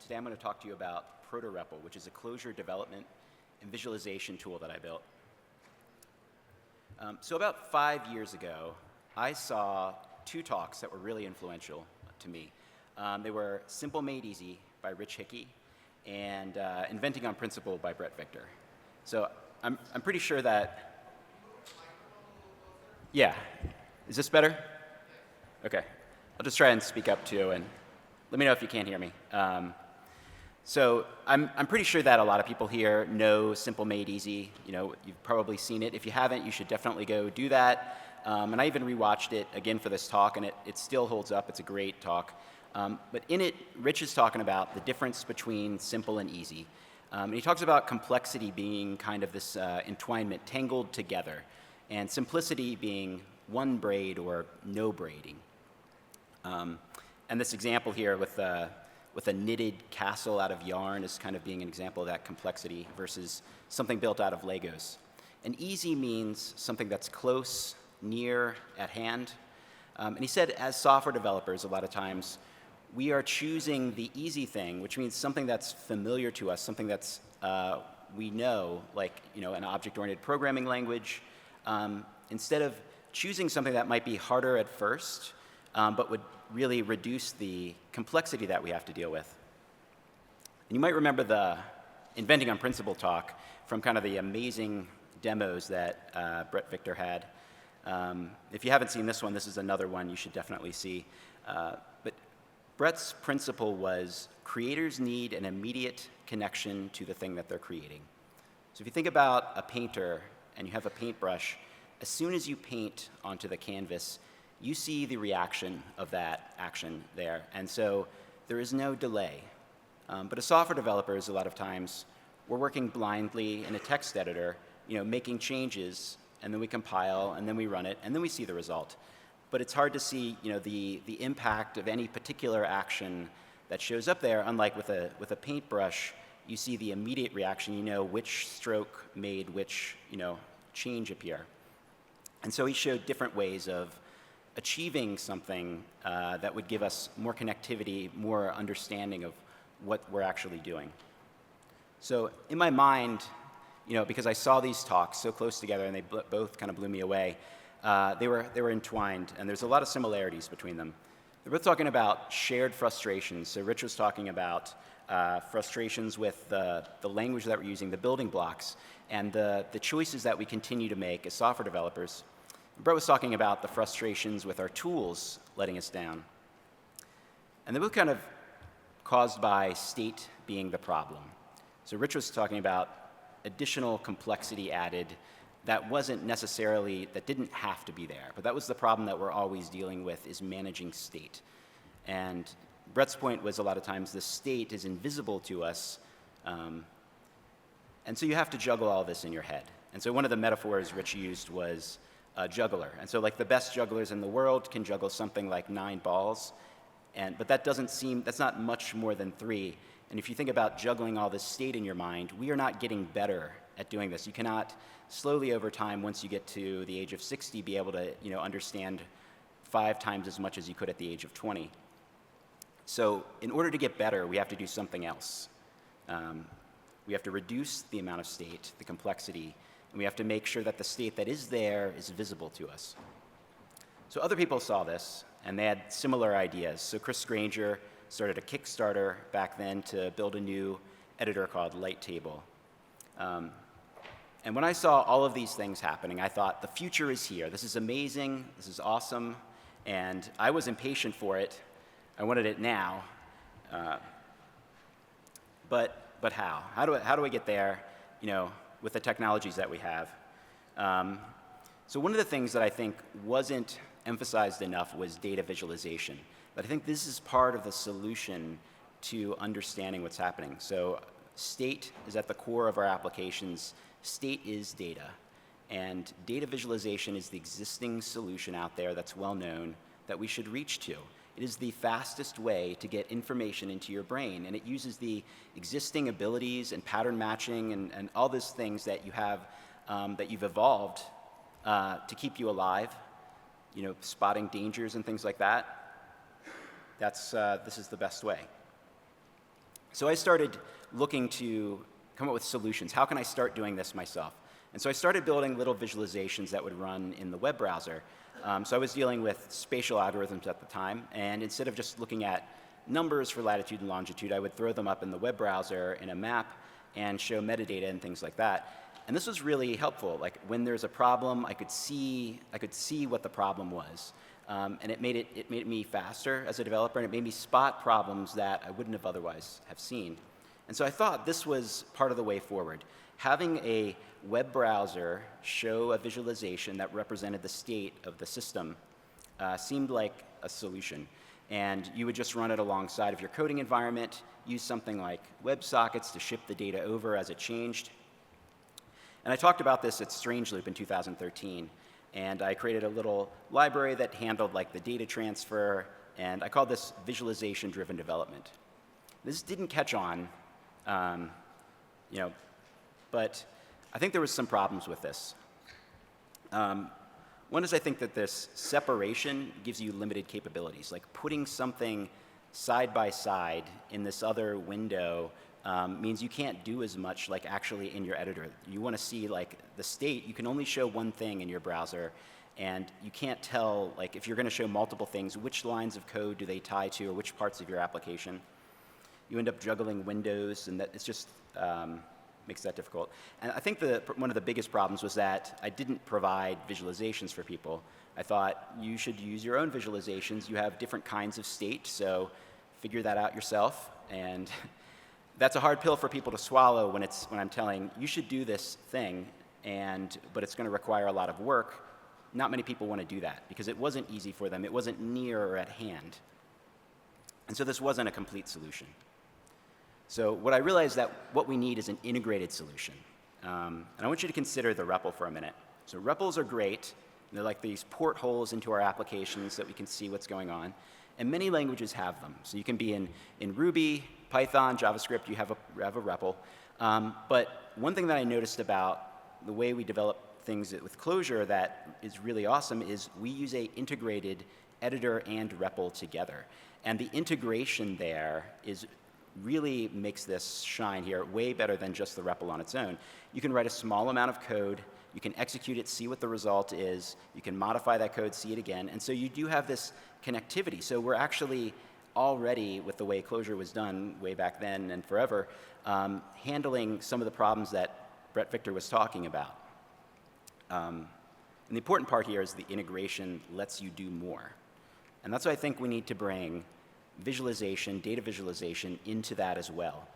today I'm going to talk to you about Proto REPL, which is a Clojure development and visualization tool that I built. So about 5 years ago, I saw two talks that were really influential to me. They were Simple Made Easy by Rich Hickey and Inventing on Principle by Brett Victor. So I'm pretty sure that, yeah. Is this better? Okay. I'll just try and speak up too, and let me know if you can't hear me. So I'm pretty sure that a lot of people here know Simple Made Easy. You know, you've probably seen it. If you haven't, you should definitely go do that. And I even rewatched it again for this talk, and it still holds up. It's a great talk. But in it, Rich is talking about the difference between simple and easy. And he talks about complexity being kind of this entwinement, tangled together, and simplicity being one braid or no braiding. And this example here with a knitted castle out of yarn is kind of being an example of that complexity versus something built out of Legos. And easy means something that's close, near, at hand. And he said as software developers, a lot of times, we are choosing the easy thing, which means something that's familiar to us, something that's we know, like an object-oriented programming language, instead of choosing something that might be harder at first, but would really reduce the complexity that we have to deal with. And you might remember the Inventing on Principle talk from kind of the amazing demos that Brett Victor had. If you haven't seen this one, this is another one you should definitely see. But Brett's principle was creators need an immediate connection to the thing that they're creating. So if you think about a painter and you have a paintbrush, as soon as you paint onto the canvas, you see the reaction of that action there. And so there is no delay. But as software developers, a lot of times, we're working blindly in a text editor, making changes, and then we compile, and then we run it, and then we see the result. But it's hard to see, the impact of any particular action that shows up there. Unlike with a paintbrush, you see the immediate reaction. You know which stroke made which, change appear. And so he showed different ways of achieving something that would give us more connectivity, more understanding of what we're actually doing. So in my mind, because I saw these talks so close together and they both kind of blew me away, they were entwined, and there's a lot of similarities between them. They're both talking about shared frustrations. So Rich was talking about frustrations with the language that we're using, the building blocks, and the choices that we continue to make as software developers. Brett was talking about the frustrations with our tools letting us down. And they're both kind of caused by state being the problem. So Rich was talking about additional complexity added that didn't have to be there. But that was the problem that we're always dealing with, is managing state. And Brett's point was a lot of times the state is invisible to us. And so you have to juggle all this in your head. And so one of the metaphors Rich used was a juggler. And so like the best jugglers in the world can juggle something like 9 balls, but that's not much more than 3. And if you think about juggling all this state in your mind, we are not getting better at doing this. You cannot slowly over time, once you get to the age of 60, be able to understand 5 times as much as you could at the age of 20. So in order to get better, we have to do something else. We have to reduce the amount of state, the complexity, and we have to make sure that the state that is there is visible to us. So other people saw this, and they had similar ideas. So Chris Granger started a Kickstarter back then to build a new editor called Lighttable. And when I saw all of these things happening, I thought, the future is here. This is amazing. This is awesome. And I was impatient for it. I wanted it now. But how? How do I get there, with the technologies that we have? So one of the things that I think wasn't emphasized enough was data visualization. But I think this is part of the solution to understanding what's happening. So state is at the core of our applications. State is data. And data visualization is the existing solution out there that's well known that we should reach to. It is the fastest way to get information into your brain, and it uses the existing abilities and pattern matching and all those things that you have, that you've evolved to keep you alive, spotting dangers and things like that. This is the best way. So I started looking to come up with solutions. How can I start doing this myself? And so I started building little visualizations that would run in the web browser. So I was dealing with spatial algorithms at the time, and instead of just looking at numbers for latitude and longitude, I would throw them up in the web browser in a map and show metadata and things like that. And this was really helpful. Like when there's a problem, I could see what the problem was. And it made me faster as a developer, and it made me spot problems that I wouldn't have otherwise have seen. And so I thought this was part of the way forward. Having a web browser show a visualization that represented the state of the system seemed like a solution. And you would just run it alongside of your coding environment, use something like WebSockets to ship the data over as it changed. And I talked about this at Strangeloop in 2013. And I created a little library that handled like the data transfer, and I called this VisualizationDriven Development. This didn't catch on, but I think there was some problems with this. One is I think that this separation gives you limited capabilities. Like putting something side by side in this other window means you can't do as much like actually in your editor. You want to see like the state, you can only show one thing in your browser, and you can't tell like if you're going to show multiple things, which lines of code do they tie to or which parts of your application. You end up juggling windows, and that it's just makes that difficult. And I think one of the biggest problems was that I didn't provide visualizations for people. I thought you should use your own visualizations. You have different kinds of state, so figure that out yourself. And that's a hard pill for people to swallow when I'm telling you should do this thing, but it's going to require a lot of work. Not many people want to do that because it wasn't easy for them. It wasn't near or at hand. And so this wasn't a complete solution. So what I realized that what we need is an integrated solution. And I want you to consider the REPL for a minute. So REPLs are great. They're like these portholes into our applications so that we can see what's going on. And many languages have them. So you can be in Ruby, Python, JavaScript, you have a REPL. But one thing that I noticed about the way we develop things with Clojure that is really awesome is we use an integrated editor and REPL together. And the integration there really makes this shine here way better than just the REPL on its own. You can write a small amount of code, you can execute it, see what the result is, you can modify that code, see it again, and so you do have this connectivity. So we're actually already, with the way Clojure was done way back then and forever, handling some of the problems that Brett Victor was talking about. And the important part here is the integration lets you do more. And that's why I think we need to bring visualization, data visualization into that as well.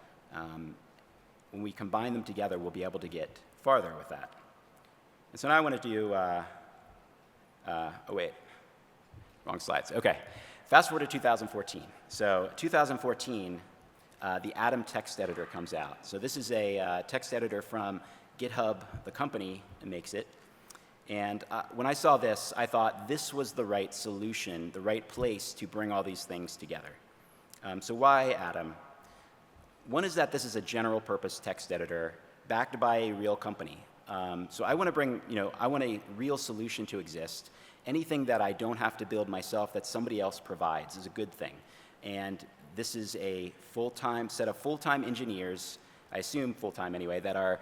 When we combine them together, we'll be able to get farther with that. And so now I want to do, oh wait, wrong slides. Okay, fast forward to 2014. So 2014, the Atom text editor comes out. So this is a text editor from GitHub, the company that makes it. And when I saw this, I thought this was the right solution, the right place to bring all these things together. So why Atom? One is that this is a general purpose text editor backed by a real company. So I want to bring, I want a real solution to exist. Anything that I don't have to build myself that somebody else provides is a good thing. And this is a set of full-time engineers, I assume full-time anyway, that are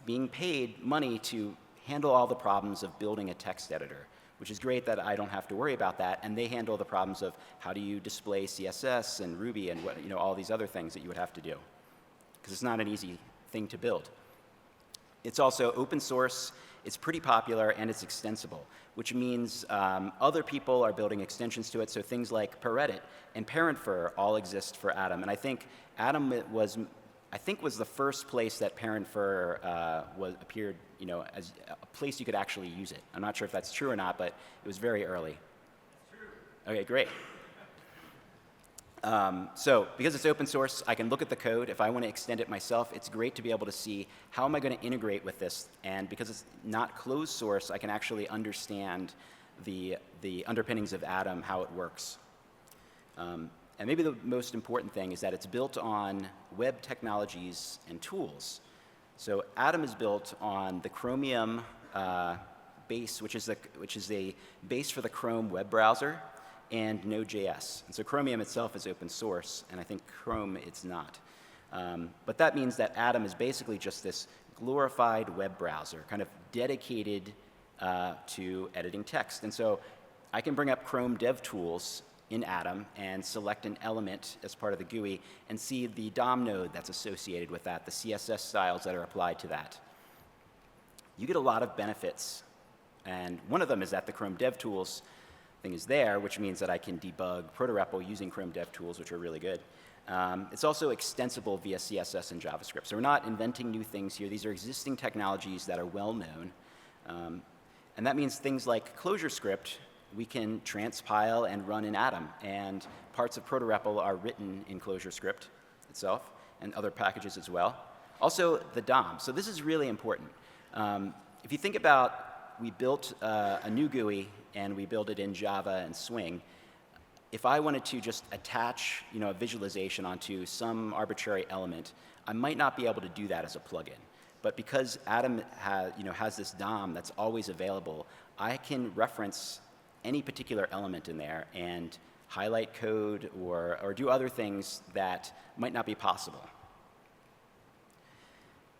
being paid money to handle all the problems of building a text editor, which is great that I don't have to worry about that, and they handle the problems of how do you display CSS and Ruby and all these other things that you would have to do, because it's not an easy thing to build. It's also open source, it's pretty popular, and it's extensible, which means other people are building extensions to it, so things like Paredit and ParentFur all exist for Atom, and I think Atom was the first place that ParentFur appeared, as a place you could actually use it. I'm not sure if that's true or not, but it was very early. It's true. Okay, great. So because it's open source, I can look at the code. If I want to extend it myself, it's great to be able to see how am I going to integrate with this. And because it's not closed source, I can actually understand the underpinnings of Atom, how it works. And maybe the most important thing is that it's built on web technologies and tools. So Atom is built on the Chromium base, which is a base for the Chrome web browser, and Node.js. And so Chromium itself is open source, and I think Chrome it's not. But that means that Atom is basically just this glorified web browser, kind of dedicated to editing text. And so I can bring up Chrome DevTools in Atom and select an element as part of the GUI and see the DOM node that's associated with that, the CSS styles that are applied to that. You get a lot of benefits. And one of them is that the Chrome DevTools thing is there, which means that I can debug Proto REPL using Chrome DevTools, which are really good. It's also extensible via CSS and JavaScript. So we're not inventing new things here. These are existing technologies that are well known. And that means things like Clojure script, we can transpile and run in Atom. And parts of Proto REPL are written in Clojure script itself and other packages as well. Also, the DOM. So this is really important. If you think about, we built a new GUI and we built it in Java and Swing. If I wanted to just attach, a visualization onto some arbitrary element, I might not be able to do that as a plugin. But because Atom has this DOM that's always available, I can reference any particular element in there and highlight code or do other things that might not be possible.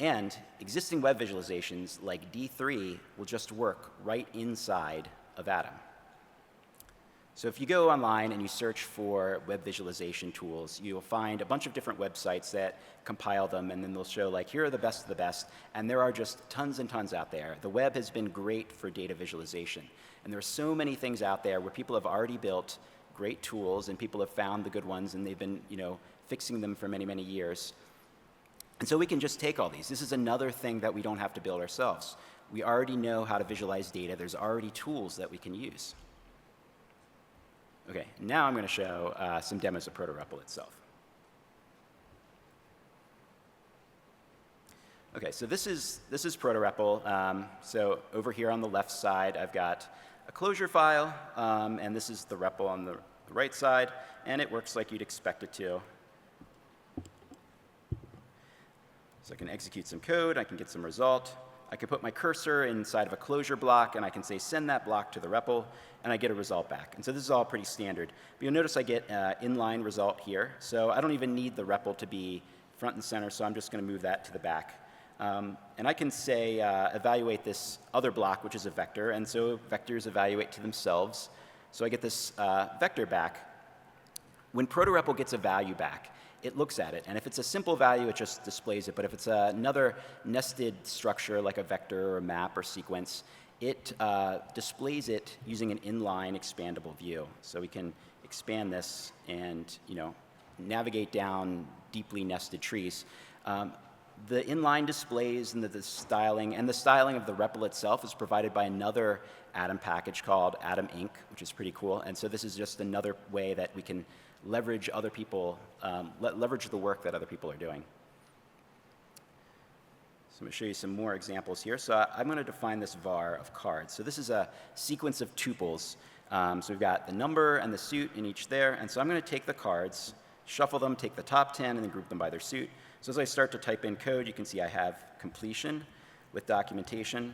And existing web visualizations like D3 will just work right inside of Atom. So if you go online and you search for web visualization tools, you'll find a bunch of different websites that compile them, and then they'll show, like, here are the best of the best, and there are just tons and tons out there. The web has been great for data visualization, and there are so many things out there where people have already built great tools, and people have found the good ones, and they've been, fixing them for many, many years. And so we can just take all these. This is another thing that we don't have to build ourselves. We already know how to visualize data. There's already tools that we can use. Okay, now I'm going to show some demos of Proto REPL itself. Okay, so this is Proto REPL. So over here on the left side, I've got a Clojure file, and this is the REPL on the right side, and it works like you'd expect it to. So I can execute some code, I can get some result. I can put my cursor inside of a Clojure block, and I can say send that block to the REPL, and I get a result back. And so this is all pretty standard. But you'll notice I get inline result here. So I don't even need the REPL to be front and center, so I'm just going to move that to the back. And I can say evaluate this other block, which is a vector, and so vectors evaluate to themselves. So I get this vector back. When Proto REPL gets a value back, it looks at it, and if it's a simple value, it just displays it. But if it's another nested structure, like a vector or a map or sequence, it displays it using an inline expandable view. So we can expand this and navigate down deeply nested trees. The inline displays and the styling of the REPL itself is provided by another Atom package called Atom Inc., which is pretty cool. And so this is just another way that we can leverage other people, leverage the work that other people are doing. So I'm going to show you some more examples here. So I'm going to define this var of cards. So this is a sequence of tuples. So we've got the number and the suit in each there. And so I'm going to take the cards, shuffle them, take the top 10, and then group them by their suit. So as I start to type in code, you can see I have completion with documentation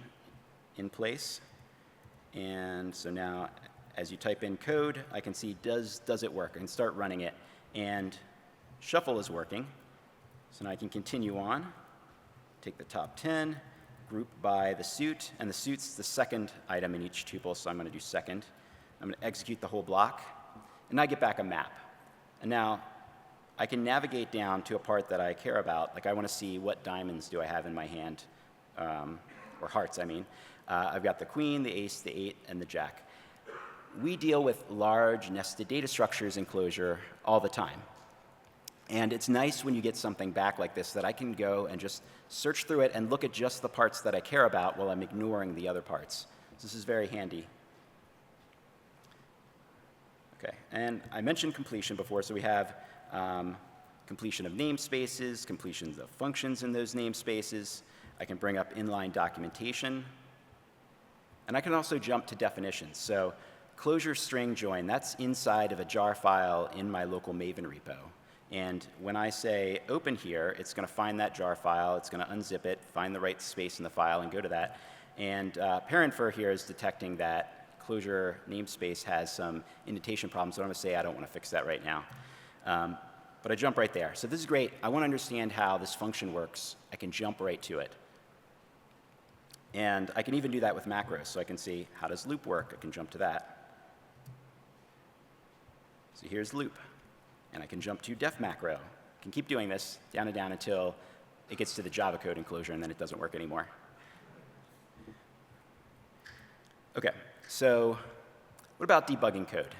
in place. And so now, as you type in code, I can see does it work, and start running it. And shuffle is working. So now I can continue on, take the top 10, group by the suit, and the suit's the second item in each tuple, so I'm going to do second. I'm going to execute the whole block, and I get back a map. And now I can navigate down to a part that I care about, like I want to see what diamonds do I have in my hand, or hearts, I mean. I've got the queen, the ace, the 8, and the jack. We deal with large nested data structures in Clojure all the time. And it's nice when you get something back like this that I can go and just search through it and look at just the parts that I care about while I'm ignoring the other parts. So this is very handy. Okay, and I mentioned completion before, so we have completion of namespaces, completions of functions in those namespaces. I can bring up inline documentation. And I can also jump to definitions. So Clojure string join, that's inside of a jar file in my local Maven repo. And when I say open here, it's going to find that jar file, it's going to unzip it, find the right space in the file, and go to that. And parent_for here is detecting that Clojure namespace has some indentation problems, so I'm going to say I don't want to fix that right now. But but I jump right there. So this is great. I want to understand how this function works. I can jump right to it. And I can even do that with macros. So I can see, how does loop work? I can jump to that. So here's loop. And I can jump to def macro. I can keep doing this down and down until it gets to the Java code in Clojure, and then it doesn't work anymore. OK, so what about debugging code?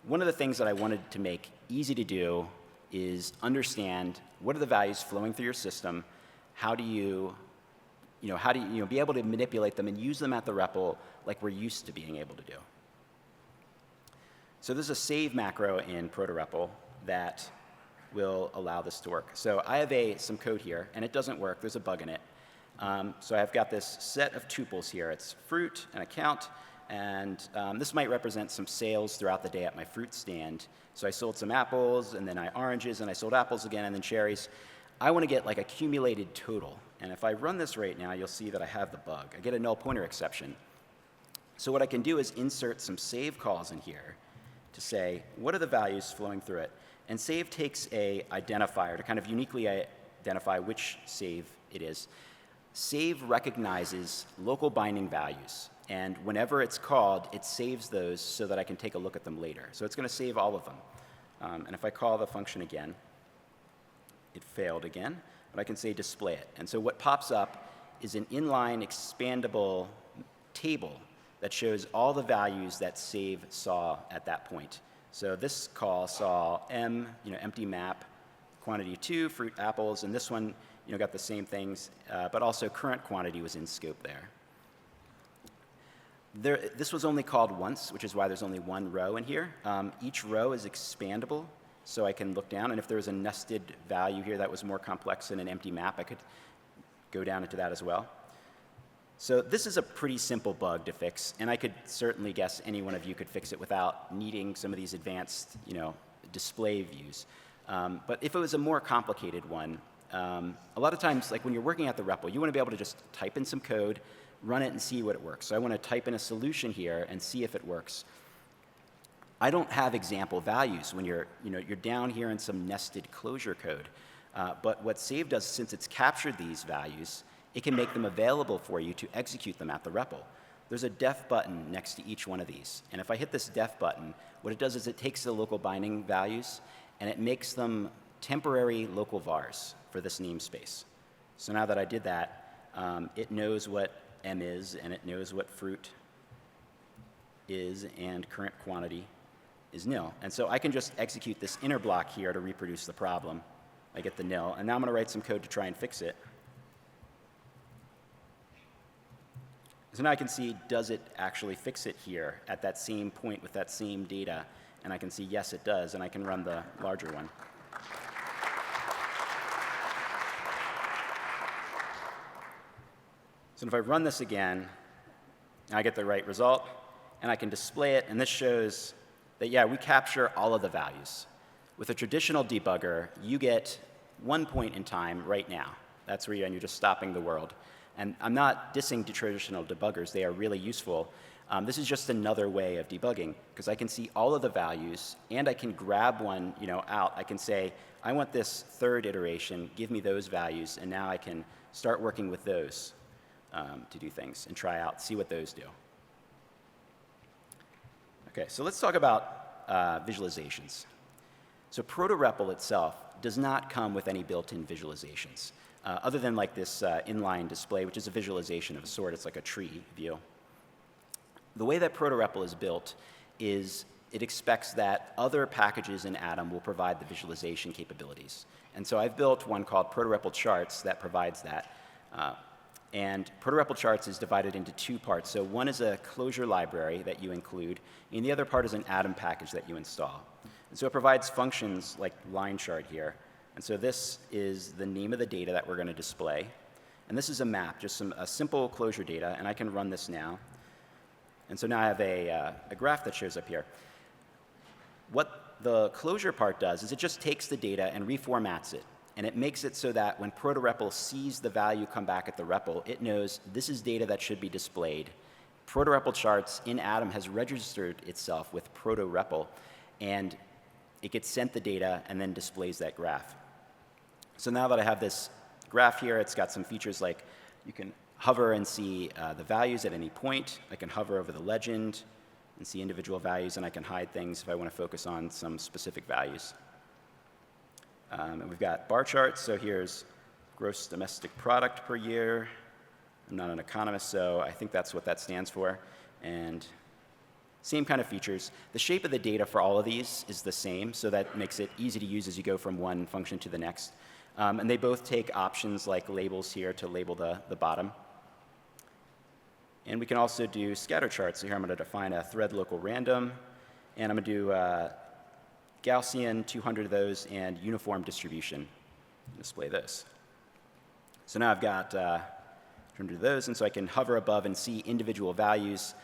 One of the things that I wanted to make easy to do is understand what are the values flowing through your system, how do you be able to manipulate them and use them at the REPL like we're used to being able to do. So there's a save macro in Proto REPL that will allow this to work. So I have some code here, and it doesn't work. There's a bug in it. So I've got this set of tuples here. It's fruit and account, and this might represent some sales throughout the day at my fruit stand. So I sold some apples, and then oranges, and I sold apples again, and then cherries. I want to get like accumulated total. And if I run this right now, you'll see that I have the bug. I get a null pointer exception. So what I can do is insert some save calls in here to say, what are the values flowing through it? And save takes a identifier to kind of uniquely identify which save it is. Save recognizes local binding values. And whenever it's called, it saves those so that I can take a look at them later. So it's going to save all of them. And if I call the function again, it failed again. But I can say display it. And so what pops up is an inline expandable table that shows all the values that save saw at that point. So this call saw empty map, quantity 2, fruit, apples, and this one got the same things, but also current quantity was in scope there. This was only called once, which is why there's only one row in here. Each row is expandable, so I can look down, and if there was a nested value here that was more complex than an empty map, I could go down into that as well. So this is a pretty simple bug to fix, and I could certainly guess any one of you could fix it without needing some of these advanced display views. But if it was a more complicated one, a lot of times, like when you're working at the REPL, you want to be able to just type in some code, run it, and see what it works. So I want to type in a solution here and see if it works. I don't have example values when you're down here in some nested Clojure code. But what save does, since it's captured these values, it can make them available for you to execute them at the REPL. There's a def button next to each one of these. And if I hit this def button, what it does is it takes the local binding values and it makes them temporary local vars for this namespace. So now that I did that, it knows what M is, and it knows what fruit is, and current quantity is nil. And so I can just execute this inner block here to reproduce the problem. I get the nil, and now I'm going to write some code to try and fix it. So now I can see, does it actually fix it here at that same point with that same data? And I can see, yes, it does, and I can run the larger one. So if I run this again, I get the right result, and I can display it, and this shows that, yeah, we capture all of the values. With a traditional debugger, you get one point in time right now. That's where you're just stopping the world. And I'm not dissing the traditional debuggers. They are really useful. This is just another way of debugging, because I can see all of the values, and I can grab one out. I can say, I want this third iteration. Give me those values. And now I can start working with those to do things and try out, see what those do. OK, so let's talk about visualizations. So Proto REPL itself does not come with any built-in visualizations, other than like this inline display, which is a visualization of a sort. It's like a tree view. The way that Proto REPL is built is it expects that other packages in Atom will provide the visualization capabilities. And so I've built one called Proto REPL Charts that provides that. And Proto REPL Charts is divided into two parts. So one is a Clojure library that you include, and the other part is an Atom package that you install. And so it provides functions like line chart here. And so this is the name of the data that we're going to display. And this is a map, just a simple Clojure data, and I can run this now. And so now I have a graph that shows up here. What the Clojure part does is it just takes the data and reformats it. And it makes it so that when Proto REPL sees the value come back at the REPL, it knows this is data that should be displayed. Proto REPL Charts in Atom has registered itself with Proto REPL. And it gets sent the data and then displays that graph. So now that I have this graph here, it's got some features like you can hover and see the values at any point. I can hover over the legend and see individual values, and I can hide things if I want to focus on some specific values. And we've got bar charts. So here's gross domestic product per year. I'm not an economist, so I think that's what that stands for. And same kind of features. The shape of the data for all of these is the same, so that makes it easy to use as you go from one function to the next. And they both take options like labels here to label the bottom. And we can also do scatter charts. So here I'm going to define a thread local random, and I'm going to do Gaussian, 200 of those, and uniform distribution. Display this. So now I've got 200 of those, and so I can hover above and see individual values.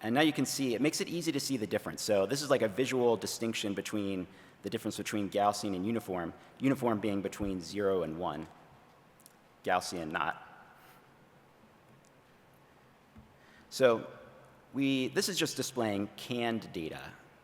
And now you can see, it makes it easy to see the difference. So this is like a visual distinction between the difference between Gaussian and uniform, uniform being between 0 and 1, Gaussian not. So this is just displaying canned data.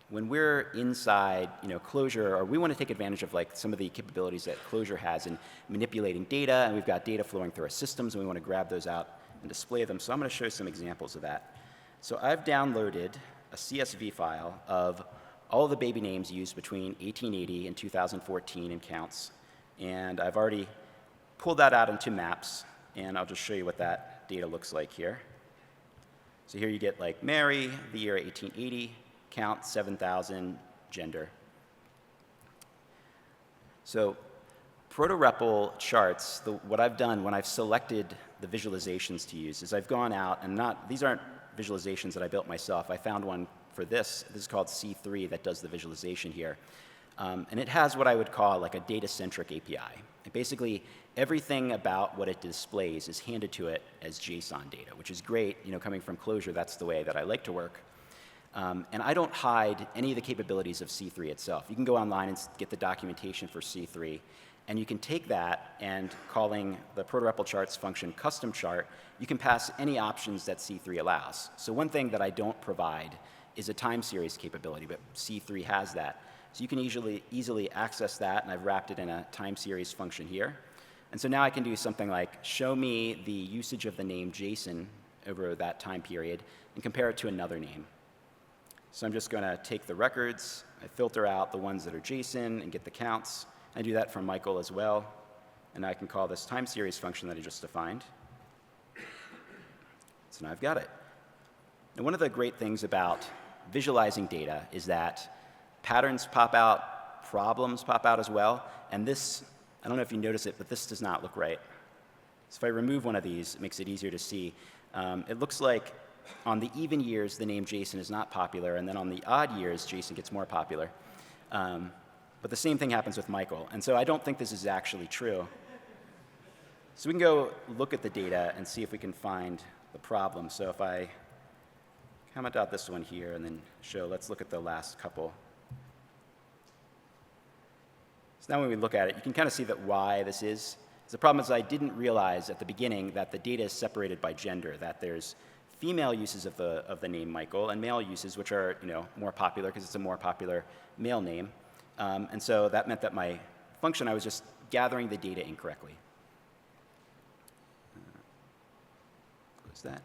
When we're inside Clojure, or we want to take advantage of like some of the capabilities that Clojure has in manipulating data, and we've got data flowing through our systems, and we want to grab those out and display them. So I'm going to show some examples of that. So I've downloaded a CSV file of all of the baby names used between 1880 and 2014 in counts. And I've already pulled that out into maps, and I'll just show you what that data looks like here. So here you get like Mary, the year 1880, count 7,000, gender. So Proto REPL charts, what I've done when I've selected the visualizations to use is I've gone out, and these aren't visualizations that I built myself. I found one for this. This is called C3 that does the visualization here. And it has what I would call like a data-centric API. And basically, everything about what it displays is handed to it as JSON data, which is great. Coming from Clojure, that's the way that I like to work. And I don't hide any of the capabilities of C3 itself. You can go online and get the documentation for C3. And you can take that and calling the Proto REPL charts function custom chart, you can pass any options that C3 allows. So one thing that I don't provide is a time series capability, but C3 has that. So you can easily access that, and I've wrapped it in a time series function here. And so now I can do something like show me the usage of the name Jason over that time period and compare it to another name. So I'm just going to take the records, I filter out the ones that are Jason and get the counts. I do that for Michael as well. And I can call this time series function that I just defined. So now I've got it. And one of the great things about visualizing data is that patterns pop out, problems pop out as well. And this, I don't know if you notice it, but this does not look right. So if I remove one of these, it makes it easier to see. It looks like on the even years, the name Jason is not popular, and then on the odd years, Jason gets more popular. But the same thing happens with Michael. And so I don't think this is actually true. So we can go look at the data and see if we can find the problem. So if I comment out this one here and then let's look at the last couple. So now when we look at it, you can kind of see that why this is. The problem is I didn't realize at the beginning that the data is separated by gender, that there's female uses of the name Michael and male uses, which are more popular because it's a more popular male name. And so that meant that my function, I was just gathering the data incorrectly. Close that.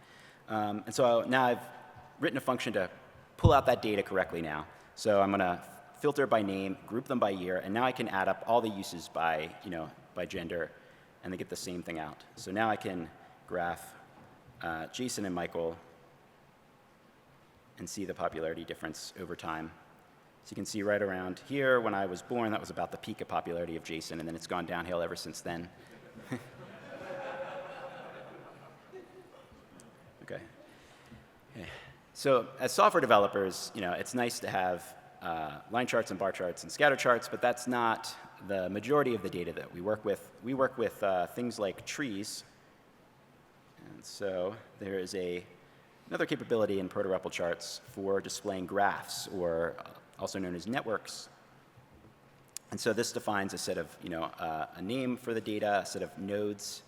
And so now I've written a function to pull out that data correctly now. So I'm going to filter by name, group them by year, and now I can add up all the uses by gender, and they get the same thing out. So now I can graph Jason and Michael and see the popularity difference over time. So you can see right around here, when I was born, that was about the peak of popularity of Jason, and then it's gone downhill ever since then. Okay. So as software developers, it's nice to have line charts and bar charts and scatter charts, but that's not the majority of the data that we work with. We work with things like trees. And so there is another capability in Proto REPL charts for displaying graphs, or also known as networks. And so this defines a set of, a name for the data, a set of nodes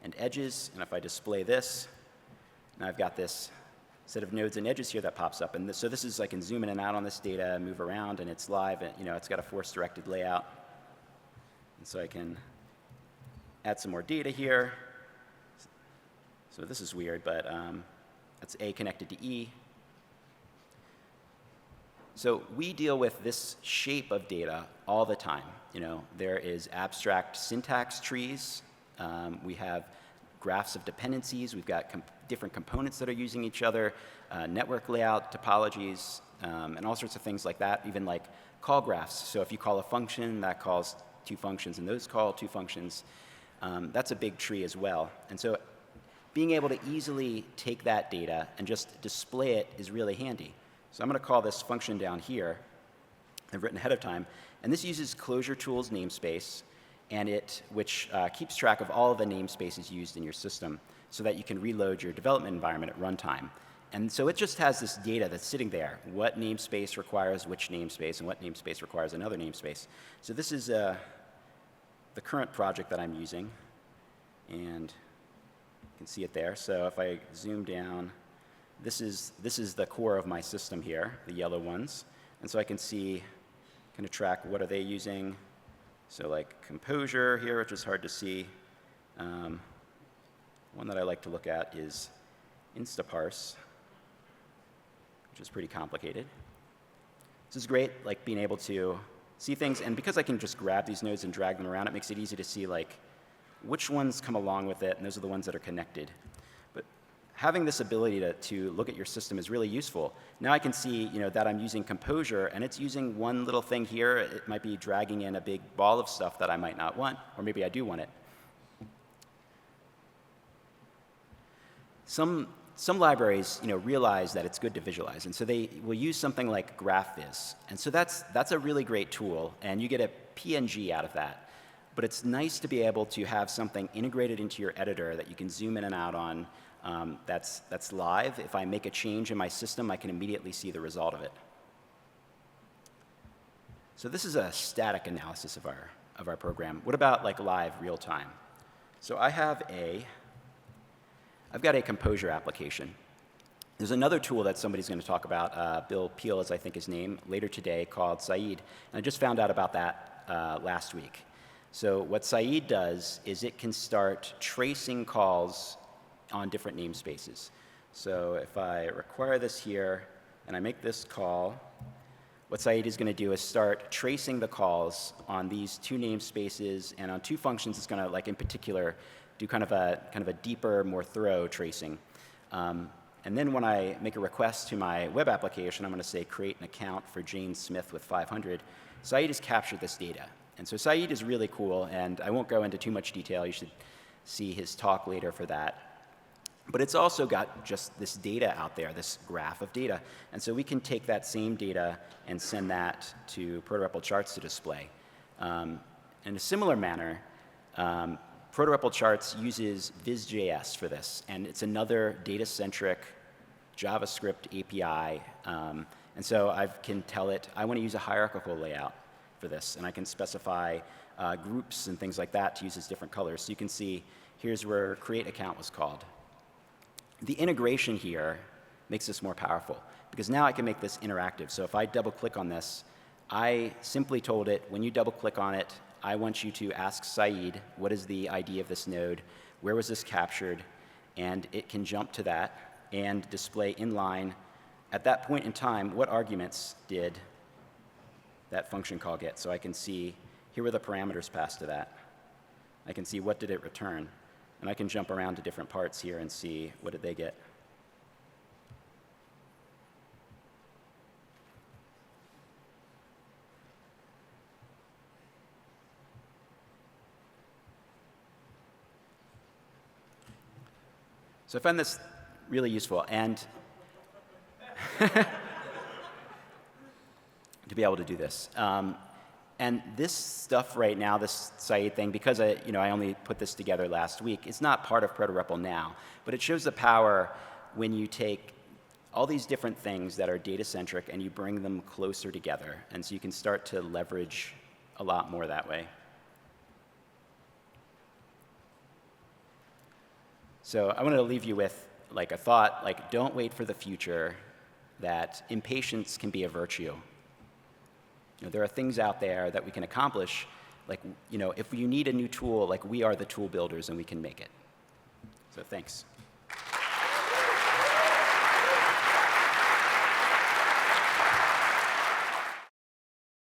and edges. And if I display this, now I've got this set of nodes and edges here that pops up. And so this is, I can zoom in and out on this data, move around, and it's live. And, it's got a force-directed layout. And so I can add some more data here. So this is weird, but that's A connected to E. So we deal with this shape of data all the time. There is abstract syntax trees. We have graphs of dependencies. We've got different components that are using each other, network layout, topologies, and all sorts of things like that, even like call graphs. So if you call a function, that calls two functions, and those call two functions. That's a big tree as well. And so being able to easily take that data and just display it is really handy. So I'm going to call this function down here, I've written ahead of time, and this uses Clojure tools namespace, which keeps track of all of the namespaces used in your system so that you can reload your development environment at runtime. And so it just has this data that's sitting there, what namespace requires which namespace and what namespace requires another namespace. So this is the current project that I'm using, and you can see it there. So if I zoom down, this is the core of my system here, the yellow ones. And so I can see, kind of track what are they using. So like Composure here, which is hard to see. One that I like to look at is InstaParse, which is pretty complicated. This is great, like being able to see things. And because I can just grab these nodes and drag them around, it makes it easy to see like which ones come along with it, and those are the ones that are connected. But having this ability to look at your system is really useful. Now I can see that I'm using Composure, and it's using one little thing here. It might be dragging in a big ball of stuff that I might not want, or maybe I do want it. Some libraries realize that it's good to visualize, and so they will use something like GraphViz. And so that's a really great tool, and you get a PNG out of that. But it's nice to be able to have something integrated into your editor that you can zoom in and out on that's live. If I make a change in my system, I can immediately see the result of it. So this is a static analysis of our program. What about like live, real time? So I've got a Composure application. There's another tool that somebody's going to talk about, Bill Peel is I think his name, later today, called Sayid. And I just found out about that last week. So what Sayid does is it can start tracing calls on different namespaces. So if I require this here and I make this call, what Sayid is going to do is start tracing the calls on these two namespaces, and on two functions it's going to, like in particular, do kind of a deeper, more thorough tracing. And then when I make a request to my web application, I'm going to say create an account for Jane Smith with 500. Sayid has captured this data. And so Sayid is really cool, and I won't go into too much detail. You should see his talk later for that. But it's also got just this data out there, this graph of data. And so we can take that same data and send that to Proto REPL charts to display. In a similar manner, Proto REPL charts uses Viz.js for this, and it's another data-centric JavaScript API. And so I can tell it, I want to use a hierarchical layout for this, and I can specify groups and things like that to use as different colors. So you can see here's where create account was called. The integration here makes this more powerful, because now I can make this interactive. So if I double-click on this, I simply told it, when you double-click on it, I want you to ask Sayid, what is the ID of this node? Where was this captured? And it can jump to that and display inline, at that point in time, what arguments did that function call get? So I can see, here were the parameters passed to that. I can see what did it return. And I can jump around to different parts here and see what did they get. So I find this really useful, and to be able to do this. And this stuff right now, this Sayid thing, because I only put this together last week, it's not part of Proto REPL now, but it shows the power when you take all these different things that are data-centric and you bring them closer together. And so you can start to leverage a lot more that way. So I wanted to leave you with like a thought, like don't wait for the future, that impatience can be a virtue. There are things out there that we can accomplish, like, if you need a new tool, like we are the tool builders and we can make it. So thanks.